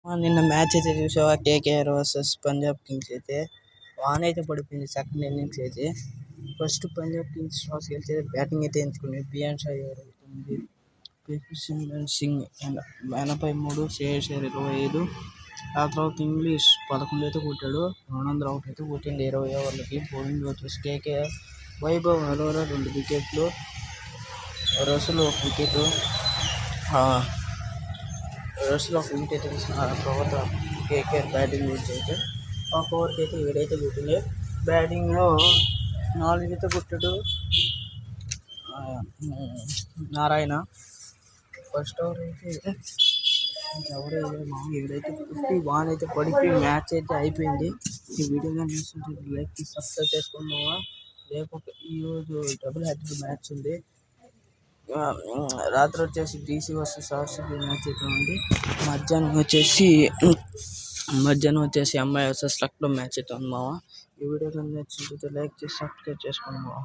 నిన్న మ్యాచ్ అయితే చూసావా? కేకేఆర్ వర్సెస్ పంజాబ్ కింగ్స్ అయితే వాన్ అయితే పడిపోయింది సెకండ్ ఇన్నింగ్స్ అయితే. ఫస్ట్ పంజాబ్ కింగ్స్ టాస్ గెలిచి బ్యాటింగ్ అయితే ఎంచుకుంది. బియాన్ షా 29, సిమ్రన్ సింగ్ 83, శ్రేయస్ అయ్యర్ 25. ఆ తర్వాత ఇంగ్లీష్ 11 అయితే కొట్టాడు. 200 అవుట్ అయితే కొట్టింది 20 ఓవర్లకి. బౌలింగ్ వచ్చేసి కేకేఆర్ వైభవ్ అరోరా 2 వికెట్లు, రసూల్ 1 వికెట్, అయితే ఆ తర్వాత కేకేఆర్ బ్యాటింగ్ గురించి అయితే ఒక ఓవర్కి అయితే 7 అయితే కొట్టింది. బ్యాటింగ్లో 4 అయితే కొట్టాడు నారాయణ. ఫస్ట్ ఓవర్ అయితే ఎవరైతే 7 అయితే కొట్టి వాన్ అయితే పడిపోయి మ్యాచ్ అయితే అయిపోయింది. ఈ వీడియో కానీ చూస్తుంటే లైక్ సబ్స్క్రైబ్ చేసుకున్నావా? రేపు ఈరోజు డబుల్ హెడర్ మ్యాచ్ ఉంది. రాత్రి వచ్చేసి డీసీ వర్సెస్ ఆర్సీబీ మ్యాచ్ అయితే ఉంది. మధ్యాహ్నం వచ్చేసి ఎంఐ వర్సెస్ లక్నో మ్యాచ్ అయితే ఉంది మావా. ఈ వీడియో కానీ నచ్చినట్లయితే లైక్ చేసి సబ్స్క్రైబ్ చేసుకోండి మావా.